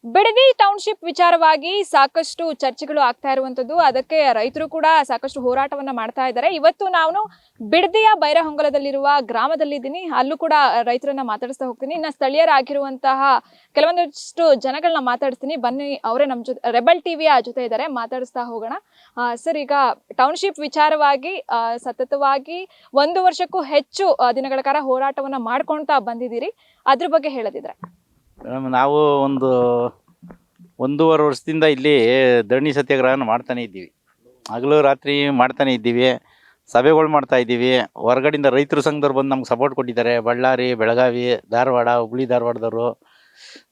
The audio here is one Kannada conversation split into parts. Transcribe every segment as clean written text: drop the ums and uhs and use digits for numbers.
ಬಿಡದಿ ಟೌನ್ಶಿಪ್ ವಿಚಾರವಾಗಿ ಸಾಕಷ್ಟು ಚರ್ಚೆಗಳು ಆಗ್ತಾ ಇರುವಂತದ್ದು. ಅದಕ್ಕೆ ರೈತರು ಕೂಡ ಸಾಕಷ್ಟು ಹೋರಾಟವನ್ನ ಮಾಡ್ತಾ ಇದ್ದಾರೆ. ಇವತ್ತು ನಾನು ಬಿಡದಿಯ ಬೈರಹೊಂಗಲದಲ್ಲಿರುವ ಗ್ರಾಮದಲ್ಲಿದ್ದೀನಿ. ಅಲ್ಲೂ ಕೂಡ ರೈತರನ್ನ ಮಾತಾಡಿಸ್ತಾ ಹೋಗ್ತೀನಿ. ಇನ್ನು ಸ್ಥಳೀಯರಾಗಿರುವಂತಹ ಕೆಲವೊಂದಷ್ಟು ಜನಗಳನ್ನ ಮಾತಾಡಿಸ್ತೀನಿ. ಬನ್ನಿ, ಅವರೇ ನಮ್ಮ ಜೊತೆ ರೆಬಲ್ ಟಿವಿಯ ಜೊತೆ ಇದ್ದಾರೆ, ಮಾತಾಡಿಸ್ತಾ ಹೋಗೋಣ. ಸರ್, ಈಗ ಟೌನ್ಶಿಪ್ ವಿಚಾರವಾಗಿ ಸತತವಾಗಿ 1 ವರ್ಷಕ್ಕೂ ಹೆಚ್ಚು ದಿನಗಳ ಕಾಲ ಹೋರಾಟವನ್ನ ಮಾಡ್ಕೊಳ್ತಾ ಬಂದಿದ್ದೀರಿ. ಅದ್ರ ಬಗ್ಗೆ ಹೇಳದಿದ್ರೆ. ನಾವು ಒಂದೂವರೆ ವರ್ಷದಿಂದ ಇಲ್ಲಿ ಧರಣಿ ಸತ್ಯಾಗ್ರಹನ ಮಾಡ್ತಾನೆ ಇದ್ದೀವಿ. ಹಗಲು ರಾತ್ರಿ ಮಾಡ್ತಾನೆ ಇದ್ದೀವಿ, ಸಭೆಗಳು ಮಾಡ್ತಾ ಇದ್ದೀವಿ. ಹೊರಗಡೆಯಿಂದ ರೈತರ ಸಂಘದವ್ರು ಬಂದು ನಮ್ಗೆ ಸಪೋರ್ಟ್ ಕೊಟ್ಟಿದ್ದಾರೆ. ಬಳ್ಳಾರಿ, ಬೆಳಗಾವಿ, ಧಾರವಾಡ, ಹುಬ್ಳಿ ಧಾರವಾಡದವರು,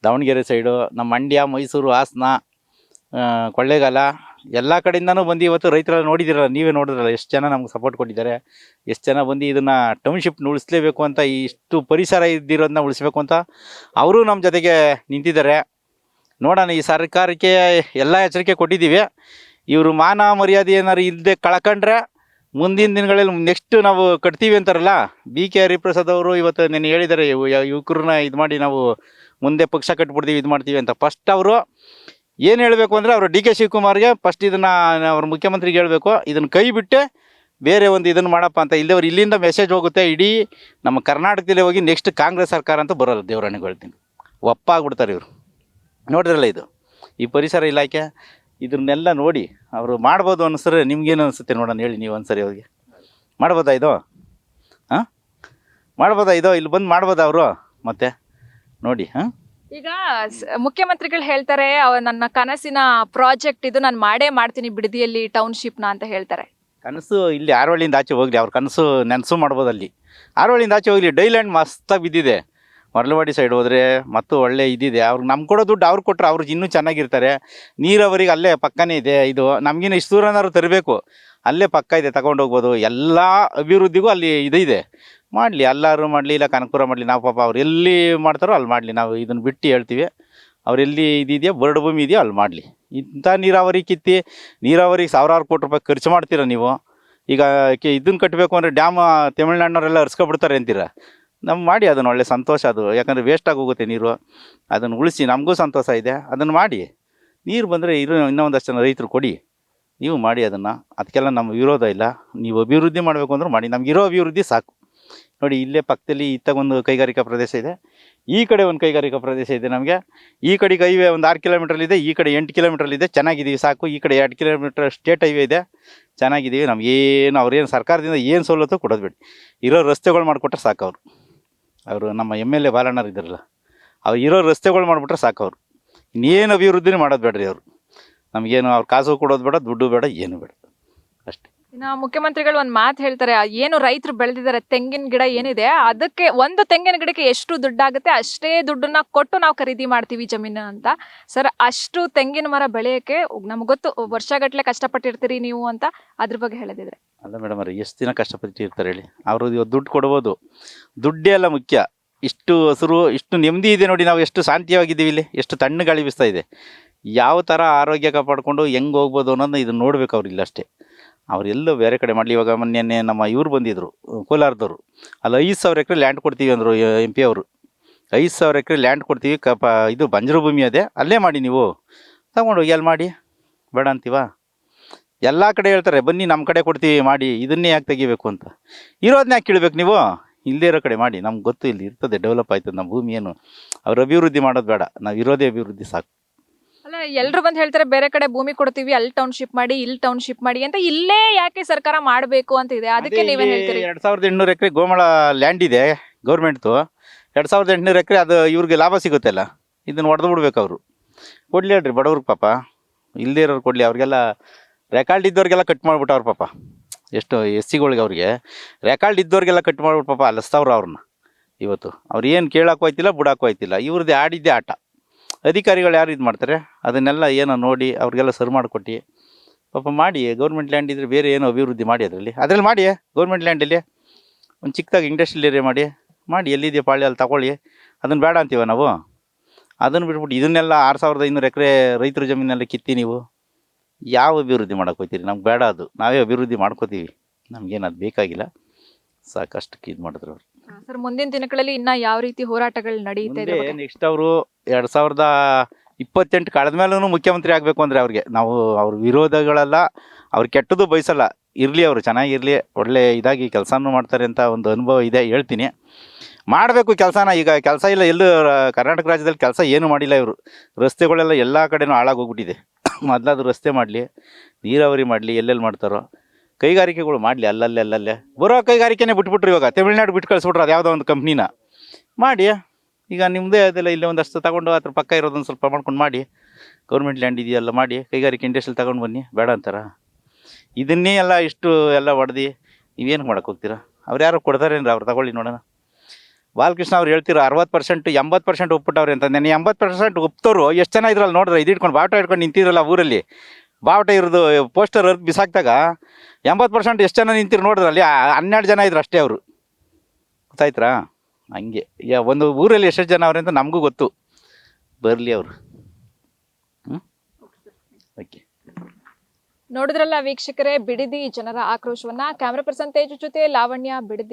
ದಾವಣಗೆರೆ ಸೈಡು, ನಮ್ಮ ಮಂಡ್ಯ, ಮೈಸೂರು, ಹಾಸನ, ಕೊಳ್ಳೇಗಾಲ ಎಲ್ಲ ಕಡೆಯಿಂದನೂ ಬಂದು ಇವತ್ತು ರೈತರೆಲ್ಲ ನೋಡಿದಿರಲ್ಲ, ನೀವೇ ನೋಡಿದ್ರಲ್ಲ ಎಷ್ಟು ಜನ ನಮ್ಗೆ ಸಪೋರ್ಟ್ ಕೊಟ್ಟಿದ್ದಾರೆ. ಎಷ್ಟು ಜನ ಬಂದು ಇದನ್ನು ಟೌನ್ಶಿಪ್ನ ಉಳಿಸ್ಲೇಬೇಕು ಅಂತ, ಇಷ್ಟು ಪರಿಸರ ಇದ್ದಿರೋದನ್ನ ಉಳಿಸ್ಬೇಕು ಅಂತ ಅವರು ನಮ್ಮ ಜೊತೆಗೆ ನಿಂತಿದ್ದಾರೆ. ನೋಡೋಣ, ಈ ಸರ್ಕಾರಕ್ಕೆ ಎಲ್ಲ ಎಚ್ಚರಿಕೆ ಕೊಟ್ಟಿದ್ದೀವಿ. ಇವರು ಮಾನ ಮರ್ಯಾದೆ ಏನಾರು ಇಲ್ಲದೆ ಕಳ್ಕೊಂಡ್ರೆ ಮುಂದಿನ ದಿನಗಳಲ್ಲಿ ನೆಕ್ಸ್ಟ್ ನಾವು ಕಟ್ತೀವಿ ಅಂತಾರಲ್ಲ, BK ಹರಿಪ್ರಸಾದ್ ಅವರು ಇವತ್ತು ನೆನೆ ಹೇಳಿದ್ದಾರೆ, ಯುವಕರನ್ನ ಇದು ಮಾಡಿ ನಾವು ಮುಂದೆ ಪಕ್ಷ ಕಟ್ಬಿಡ್ತೀವಿ, ಇದು ಮಾಡ್ತೀವಿ ಅಂತ. ಫಸ್ಟ್ ಅವರು ಏನು ಹೇಳಬೇಕು ಅಂದರೆ ಅವರು DK ಶಿವಕುಮಾರ್ಗೆ ಫಸ್ಟ್ ಇದನ್ನು ಅವ್ರ ಮುಖ್ಯಮಂತ್ರಿಗೆ ಹೇಳಬೇಕು, ಇದನ್ನು ಕೈ ಬಿಟ್ಟೆ ಬೇರೆ ಒಂದು ಇದನ್ನು ಮಾಡಪ್ಪ ಅಂತ. ಇಲ್ಲದವ್ರು ಇಲ್ಲಿಂದ ಮೆಸೇಜ್ ಹೋಗುತ್ತೆ ಇಡೀ ನಮ್ಮ ಕರ್ನಾಟಕದಲ್ಲಿ ಹೋಗಿ ನೆಕ್ಸ್ಟ್ ಕಾಂಗ್ರೆಸ್ ಸರ್ಕಾರ ಅಂತ ಬರೋಲ್ಲ. ದೇವರಾಣಿಗೆ ಹೇಳ್ತೀನಿ, ಒಪ್ಪಾಗ್ಬಿಡ್ತಾರೆ ಇವರು. ನೋಡಿದ್ರಲ್ಲ, ಇದು ಈ ಪರಿಸರ ಇಲಾಖೆ ಇದನ್ನೆಲ್ಲ ನೋಡಿ ಅವರು ಮಾಡ್ಬೋದು ಅನ್ನಿಸ್ರೆ ನಿಮ್ಗೇನು ಅನಿಸುತ್ತೆ ನೋಡೋಣ, ಹೇಳಿ ನೀವು ಒಂದ್ಸರಿ ಅವ್ರಿಗೆ. ಮಾಡ್ಬೋದಾ ಇದು? ಹಾಂ, ಮಾಡ್ಬೋದಾ ಇದು? ಇಲ್ಲಿ ಬಂದು ಮಾಡ್ಬೋದಾ ಅವರು? ಮತ್ತೆ ನೋಡಿ. ಹಾಂ, ಈಗ ಮುಖ್ಯಮಂತ್ರಿಗಳು ಹೇಳ್ತಾರೆ, ನನ್ನ ಕನಸಿನ ಪ್ರಾಜೆಕ್ಟ್ ಇದು, ನಾನು ಮಾಡೇ ಮಾಡ್ತೀನಿ ಬಿಡದಿಯಲ್ಲಿ ಟೌನ್ಶಿಪ್ನ ಅಂತ ಹೇಳ್ತಾರೆ. ಕನಸು ಇಲ್ಲಿ ಆರೋಳಿಯಿಂದ ಆಚೆ ಹೋಗಲಿ, ಅವ್ರ ಕನಸು ನೆನಸು ಮಾಡ್ಬೋದು. ಅಲ್ಲಿ ಆರೋಳಿಯಿಂದ ಆಚೆ ಹೋಗಲಿ. ಡೈಲ್ಯಾಂಡ್ ಮಸ್ತಾಗಿ ಬಿದ್ದಿದೆ. ಮರಳವಾಡಿ ಸೈಡ್ ಹೋದರೆ ಮತ್ತು ಒಳ್ಳೆ ಇದಿದೆ. ಅವ್ರಿಗೆ ನಮ್ಗೆ ಕೊಡೋ ದುಡ್ಡು ಅವ್ರು ಕೊಟ್ಟರೆ ಅವ್ರಿಗೆ ಇನ್ನೂ ಚೆನ್ನಾಗಿರ್ತಾರೆ. ನೀರಾವರಿಗೆ ಅಲ್ಲೇ ಪಕ್ಕನೇ ಇದೆ. ಇದು ನಮಗಿನ್ನ ಇಷ್ಟು ದೂರನಾದ್ರು ತರಬೇಕು, ಅಲ್ಲೇ ಪಕ್ಕ ಇದೆ, ತಗೊಂಡೋಗ್ಬೋದು. ಎಲ್ಲ ಅಭಿವೃದ್ಧಿಗೂ ಅಲ್ಲಿ ಇದೆ. ಮಾಡಲಿ, ಎಲ್ಲರೂ ಮಾಡಲಿ, ಇಲ್ಲ ಕನಕಪುರ ಮಾಡಲಿ. ನಾವು ಪಾಪ ಅವ್ರು ಎಲ್ಲಿ ಮಾಡ್ತಾರೋ ಅಲ್ಲಿ ಮಾಡಲಿ. ನಾವು ಇದನ್ನು ಬಿಟ್ಟು ಹೇಳ್ತೀವಿ, ಅವರೆಲ್ಲಿ ಇದೆಯೋ ಬರಡು ಭೂಮಿ ಇದೆಯೋ ಅಲ್ಲಿ ಮಾಡಲಿ. ಇಂಥ ನೀರಾವರಿ ಕಿತ್ತಿ ನೀರಾವರಿಗೆ ಸಾವಿರಾರು ಕೋಟಿ ರೂಪಾಯಿ ಖರ್ಚು ಮಾಡ್ತೀರ ನೀವು. ಈಗ ಇದನ್ನು ಕಟ್ಟಬೇಕು ಅಂದರೆ ಡ್ಯಾಮ್ ತಮಿಳ್ನಾಡಿನವರೆಲ್ಲ ಹರಿಸ್ಕೊಬಿಡ್ತಾರೆ ಅಂತೀರ. ನಮ್ಮ ಮಾಡಿ ಅದನ್ನು ಒಳ್ಳೆ ಸಂತೋಷ ಅದು. ಯಾಕಂದರೆ ವೇಸ್ಟಾಗಿ ಹೋಗುತ್ತೆ ನೀರು. ಅದನ್ನು ಉಳಿಸಿ ನಮಗೂ ಸಂತೋಷ ಇದೆ. ಅದನ್ನು ಮಾಡಿ, ನೀರು ಬಂದರೆ ಇನ್ನೂ ಒಂದಷ್ಟು ಜನ ರೈತರು ಕೊಡಿ, ನೀವು ಮಾಡಿ ಅದನ್ನು. ಅದಕ್ಕೆಲ್ಲ ನಮ್ಮ ವಿರೋಧ ಇಲ್ಲ. ನೀವು ಅಭಿವೃದ್ಧಿ ಮಾಡಬೇಕು ಅಂದ್ರೆ ಮಾಡಿ, ನಮಗಿರೋ ಅಭಿವೃದ್ಧಿ ಸಾಕು. ನೋಡಿ, ಇಲ್ಲೇ ಪಕ್ಕದಲ್ಲಿ ಇತ್ತಾಗೊಂದು ಕೈಗಾರಿಕಾ ಪ್ರದೇಶ ಇದೆ, ಈ ಕಡೆ ಒಂದು ಕೈಗಾರಿಕಾ ಪ್ರದೇಶ ಇದೆ. ನಮಗೆ ಈ ಕಡೆಗೆ ಹೈವೇ ಒಂದು 6 ಕಿಲೋಮೀಟ್ರಲ್ಲಿದೆ, ಈ ಕಡೆ 8 ಕಿಲೋಮೀಟ್ರಲ್ಲಿದೆ. ಚೆನ್ನಾಗಿದ್ದೀವಿ, ಸಾಕು. ಈ ಕಡೆ 2 ಕಿಲೋಮೀಟ್ರ್ ಸ್ಟೇಟ್ ಹೈವೇ ಇದೆ, ಚೆನ್ನಾಗಿದ್ದೀವಿ. ನಮಗೇನು ಅವ್ರೇನು ಸರ್ಕಾರದಿಂದ ಏನು ಸವಲತ್ತು ಕೊಡೋದು ಬೇಡಿ, ಇರೋ ರಸ್ತೆಗಳು ಮಾಡಿಕೊಟ್ರೆ ಸಾಕು. ಅವರು ನಮ್ಮ MLA ಬಾಲಣ್ಣರು ಇದ್ದಾರಲ್ಲ, ಅವ್ರು ಇರೋ ರಸ್ತೆಗಳು ಮಾಡಿಬಿಟ್ರೆ ಸಾಕು. ಅವರು ಇನ್ನೇನು ಅಭಿವೃದ್ಧಿನೇ ಮಾಡೋದು ಬೇಡ್ರಿ. ಅವರು ನಮಗೇನು ಅವ್ರು ಕಾಸು ಕೊಡೋದು ಬೇಡ, ದುಡ್ಡು ಬೇಡ, ಏನು ಬೇಡ, ಅಷ್ಟೇ. ಇನ್ನು ಮುಖ್ಯಮಂತ್ರಿಗಳು ಒಂದು ಮಾತು ಹೇಳ್ತಾರೆ, ಏನು ರೈತರು ಬೆಳೆದಿದ್ದಾರೆ ತೆಂಗಿನ ಗಿಡ ಏನಿದೆ, ಅದಕ್ಕೆ ಒಂದು ತೆಂಗಿನ ಗಿಡಕ್ಕೆ ಎಷ್ಟು ದುಡ್ಡಾಗುತ್ತೆ ಅಷ್ಟೇ ದುಡ್ಡನ್ನ ಕೊಟ್ಟು ನಾವು ಖರೀದಿ ಮಾಡ್ತೀವಿ ಜಮೀನು ಅಂತ. ಸರ್, ಅಷ್ಟು ತೆಂಗಿನ ಮರ ಬೆಳೆಯೋಕ್ಕೆ ನಮ್ಗೆ ಗೊತ್ತು, ವರ್ಷಗಟ್ಟಲೆ ಕಷ್ಟಪಟ್ಟಿರ್ತೀರಿ ನೀವು ಅಂತ. ಅದ್ರ ಬಗ್ಗೆ ಹೇಳದಿದ್ರೆ. ಅಲ್ಲ ಮೇಡಮ್, ಅವ್ರು ಎಷ್ಟು ದಿನ ಕಷ್ಟಪಟ್ಟಿರ್ತಾರೆ ಹೇಳಿ. ಅವರು ಇವತ್ತು ದುಡ್ಡು ಕೊಡ್ಬೋದು, ದುಡ್ಡೇ ಎಲ್ಲ ಮುಖ್ಯ. ಇಷ್ಟು ಹಸಿರು, ಇಷ್ಟು ನೆಮ್ಮದಿ ಇದೆ ನೋಡಿ. ನಾವು ಎಷ್ಟು ಶಾಂತಿಯಾಗಿದ್ದೀವಿ ಇಲ್ಲಿ, ಎಷ್ಟು ತಣ್ಣು ಗಾಳಿ ಬೀಸ್ತಾ ಇದೆ. ಯಾವ ಥರ ಆರೋಗ್ಯ ಕಾಪಾಡಿಕೊಂಡು ಹೆಂಗೆ ಹೋಗ್ಬೋದು ಅನ್ನೋದನ್ನ ಇದನ್ನು ನೋಡ್ಬೇಕು ಅವ್ರು. ಇಲ್ಲ ಅಷ್ಟೇ, ಅವರೆಲ್ಲೋ ಬೇರೆ ಕಡೆ ಮಾಡಲಿ. ಇವಾಗ ಮೊನ್ನೆ ನಮ್ಮ ಇವ್ರು ಬಂದಿದ್ದರು, ಕೋಲಾರದವರು. ಅಲ್ಲಿ 5,000 ಎಕರೆ ಲ್ಯಾಂಡ್ ಕೊಡ್ತೀವಿ ಅಂದರು MP ಅವರು. 5,000 ಎಕರೆ ಲ್ಯಾಂಡ್ ಕೊಡ್ತೀವಿ, ಇದು ಬಂಜರು ಭೂಮಿ ಅದೇ, ಅಲ್ಲೇ ಮಾಡಿ, ನೀವು ತಗೊಂಡೋಗಿ ಅಲ್ಲಿ ಮಾಡಿ, ಬೇಡ ಅಂತೀವ? ಎಲ್ಲ ಕಡೆ ಹೇಳ್ತಾರೆ ಬನ್ನಿ ನಮ್ಮ ಕಡೆ ಕೊಡ್ತೀವಿ ಮಾಡಿ, ಇದನ್ನೇ ಯಾಕೆ ತೆಗಿಬೇಕು ಅಂತ. ಇರೋದನ್ನ ಯಾಕೆ ಕೇಳಬೇಕು ನೀವು? ಇಲ್ಲದೇ ಇರೋ ಕಡೆ ಮಾಡಿ. ನಮ್ಗೆ ಗೊತ್ತು ಇಲ್ಲಿ ಇರ್ತದೆ, ಡೆವಲಪ್ ಆಯ್ತದೆ ನಮ್ಮ ಭೂಮಿ. ಏನು ಅವ್ರು ಅಭಿವೃದ್ಧಿ ಮಾಡೋದು ಬೇಡ, ನಾವು ಇರೋದೇ ಅಭಿವೃದ್ಧಿ ಸಾಕು. ಅಲ್ಲ, ಎಲ್ಲರೂ ಬಂದು ಹೇಳ್ತಾರೆ ಬೇರೆ ಕಡೆ ಭೂಮಿ ಕೊಡ್ತೀವಿ, ಅಲ್ಲಿ ಟೌನ್ಶಿಪ್ ಮಾಡಿ, ಇಲ್ಲಿ ಟೌನ್ಶಿಪ್ ಮಾಡಿ ಅಂತ. ಇಲ್ಲೇ ಯಾಕೆ ಸರ್ಕಾರ ಮಾಡಬೇಕು ಅಂತ ಇದೆ, ಅದಕ್ಕೆ ನೀವೇನು ಹೇಳ್ತೀರಿ? 2,800 ಎಕರೆ ಗೋಮಾಳ ಲ್ಯಾಂಡ್ ಇದೆ ಗೌರ್ಮೆಂಟ್ದು. 2,800 ಎಕರೆ ಅದು ಇವ್ರಿಗೆ ಲಾಭ ಸಿಗುತ್ತಲ್ಲ, ಇದನ್ನು ಹೊಡೆದು ಬಿಡ್ಬೇಕು ಅವರು. ಕೊಡಲಿ ಹೇಳ್ರಿ ಬಡವ್ರಿಗೆ, ಪಾಪ ಇಲ್ಲದೇ ಇರೋರು ಕೊಡಲಿ. ಅವ್ರಿಗೆಲ್ಲ ರೆಕಾರ್ಡ್ ಇದ್ದವ್ರಿಗೆಲ್ಲ ಕಟ್ ಮಾಡಿಬಿಟ್ಟವ್ರು ಪಾಪ. ಎಷ್ಟು SCಗಳಿಗೆ ಅವ್ರಿಗೆ ರೆಕಾರ್ಡ್ ಇದ್ದವ್ರಿಗೆಲ್ಲ ಕಟ್ ಮಾಡ್ಬಿಟ್ಟು ಪಾಪ ಅಲಸ್ತವ್ರು ಅವ್ರನ್ನ. ಇವತ್ತು ಅವ್ರು ಏನು ಕೇಳೋಕ್ಕೂ ಆಯ್ತಿಲ್ಲ, ಬಿಡೋಕ್ಕೂ ಆಯ್ತಿಲ್ಲ. ಇವ್ರದ್ದೇ ಆಡಿದ್ದೇ ಆಟ. ಅಧಿಕಾರಿಗಳು ಯಾರು ಇದು ಮಾಡ್ತಾರೆ, ಅದನ್ನೆಲ್ಲ ಏನೋ ನೋಡಿ ಅವ್ರಿಗೆಲ್ಲ ಸರಿ ಮಾಡಿಕೊಟ್ಟು ಪಾಪ ಮಾಡಿ. ಗೌರ್ಮೆಂಟ್ ಲ್ಯಾಂಡ್ ಇದ್ದರೆ ಬೇರೆ ಏನೋ ಅಭಿವೃದ್ಧಿ ಮಾಡಿ, ಅದರಲ್ಲಿ ಮಾಡಿ. ಗೌರ್ಮೆಂಟ್ ಲ್ಯಾಂಡಲ್ಲಿ ಒಂದು ಚಿಕ್ಕದಾಗಿ ಇಂಡಸ್ಟ್ರಿಯಲ್ ಏರಿಯಾ ಮಾಡಿ ಎಲ್ಲಿದೆಯಾ ಪಾಳಿ ಅಲ್ಲಿ ತಗೊಳ್ಳಿ. ಅದನ್ನು ಬೇಡ ಅಂತೀವ ನಾವು? ಅದನ್ನು ಬಿಟ್ಬಿಟ್ಟು ಇದನ್ನೆಲ್ಲ 6,500 ಎಕರೆ ರೈತರ ಜಮೀನೆಲ್ಲ ಕಿತ್ತಿ ನೀವು ಯಾವ ಅಭಿವೃದ್ಧಿ ಮಾಡೋಕೆ ಹೋಗ್ತೀರಿ? ನಮ್ಗೆ ಬೇಡ ಅದು, ನಾವೇ ಅಭಿವೃದ್ಧಿ ಮಾಡ್ಕೋತೀವಿ. ನಮಗೇನು ಅದು ಬೇಕಾಗಿಲ್ಲ, ಸಾಕಷ್ಟಕ್ಕೆ ಇದು ಮಾಡಿದ್ರು ಅವರು. ಸರ್, ಮುಂದಿನ ದಿನಗಳಲ್ಲಿ ಇನ್ನ ಯಾವ ರೀತಿ ಹೋರಾಟಗಳು ನಡೀತಾ ಇದೆ? ನೆಕ್ಸ್ಟ್ ಅವರು 2000 28 ಕಳೆದ ಮೇಲೂ ಮುಖ್ಯಮಂತ್ರಿ ಆಗಬೇಕು ಅಂದರೆ ಅವ್ರಿಗೆ ನಾವು ಅವ್ರ ವಿರೋಧಗಳೆಲ್ಲ ಅವ್ರು ಕೆಟ್ಟದ್ದು ಬಯಸಲ್ಲ, ಇರಲಿ ಅವರು ಚೆನ್ನಾಗಿರಲಿ, ಒಳ್ಳೆ ಇದಾಗಿ ಕೆಲಸನೂ ಮಾಡ್ತಾರೆ ಅಂತ ಒಂದು ಅನುಭವ ಇದೆ ಹೇಳ್ತೀನಿ. ಮಾಡಬೇಕು ಕೆಲಸನ. ಈಗ ಕೆಲಸ ಇಲ್ಲ ಎಲ್ಲೂ ಕರ್ನಾಟಕ ರಾಜ್ಯದಲ್ಲಿ ಕೆಲಸ ಏನು ಮಾಡಿಲ್ಲ ಇವರು. ರಸ್ತೆಗಳೆಲ್ಲ ಎಲ್ಲ ಕಡೆನೂ ಹಾಳಾಗೋಗ್ಬಿಟ್ಟಿದೆ. ಮೊದಲಾದ್ರು ರಸ್ತೆ ಮಾಡಲಿ, ನೀರಾವರಿ ಮಾಡಲಿ, ಎಲ್ಲೆಲ್ಲಿ ಮಾಡ್ತಾರೋ ಕೈಗಾರಿಕೆಗಳು ಮಾಡಲಿ, ಅಲ್ಲಲ್ಲೇ ಬರೋ ಕೈಗಾರಿಕೆನೇ ಬಿಟ್ಬಿಟ್ರು. ಇವಾಗ ತಮಿಳ್ನಾಡು ಬಿಟ್ಟು ಕಳಿಸ್ಬಿಟ್ರು, ಅದು ಯಾವುದೋ ಒಂದು ಕಂಪ್ನಿನ ಮಾಡಿ. ಈಗ ನಿಮ್ಮದೇ ಅದೆಲ್ಲ ಇಲ್ಲೇ ಒಂದಷ್ಟು ತಗೊಂಡು ಅದ್ರ ಪಕ್ಕ ಇರೋದೊಂದು ಸ್ವಲ್ಪ ಮಾಡ್ಕೊಂಡು ಮಾಡಿ, ಗೌರ್ಮೆಂಟ್ ಲ್ಯಾಂಡ್ ಇದೆಯಲ್ಲ ಮಾಡಿ, ಕೈಗಾರಿಕೆ ಇಂಡಸ್ಟ್ರಿಯಲ್ಲಿ ತಗೊಂಡು ಬನ್ನಿ, ಬೇಡ ಅಂತಾರ? ಇದನ್ನೇ ಎಲ್ಲ ಇಷ್ಟು ಎಲ್ಲ ಹೊಡೆದು ನೀವೇನು ಮಾಡೋಕೆ ಹೋಗ್ತೀರಾ? ಅವ್ರು ಯಾರು ಕೊಡ್ತಾರೇನ್ರಿ? ಅವ್ರು ತಗೊಳ್ಳಿ ನೋಡೋಣ. ಬಾಲಕೃಷ್ಣ ಅವ್ರು ಹೇಳ್ತೀರ 60%, 80% ಒಪ್ಪಿಟ್ಟವ್ರೆ ಅಂತ. ನೆನೆ 80% ಒಪ್ತವ್ರು ಎಷ್ಟು ಜನ ಇದ್ರಲ್ಲಿ ನೋಡ್ರೆ, ಇದು ಇಟ್ಕೊಂಡು ಬಾವುಟ ಇಟ್ಕೊಂಡು ನಿಂತಿರಲ್ಲ ಊರಲ್ಲಿ, ಬಾವುಟ ಇರೋದು ಪೋಸ್ಟರ್ ಅರ್ದು ಬಿಸಾಕ್ದಾಗ 80% ಎಷ್ಟು ಜನ ನಿಂತಿರು ನೋಡಿದ್ರೆ ಅಲ್ಲಿ 12 ಜನ ಇದ್ರು ಅಷ್ಟೇ ಅವರು. ಗೊತ್ತಾಯ್ತಾ? ಹಂಗೆ ಒಂದು ಊರಲ್ಲಿ ಎಷ್ಟು ಜನ ಅವ್ರೆ ಅಂತ ನಮಗೂ ಗೊತ್ತು. ಬರಲಿ ಅವರು. ಓಕೆ, ನೋಡಿದ್ರಲ್ಲ ವೀಕ್ಷಕರೇ, ಬಿಡದಿ ಜನರ ಆಕ್ರೋಶವನ್ನ. ಕ್ಯಾಮ್ರಾ ಪರ್ಸನ್ ತೇಜು ಜೊತೆ ಲಾವಣ್ಯ, ಬಿಡದಿ.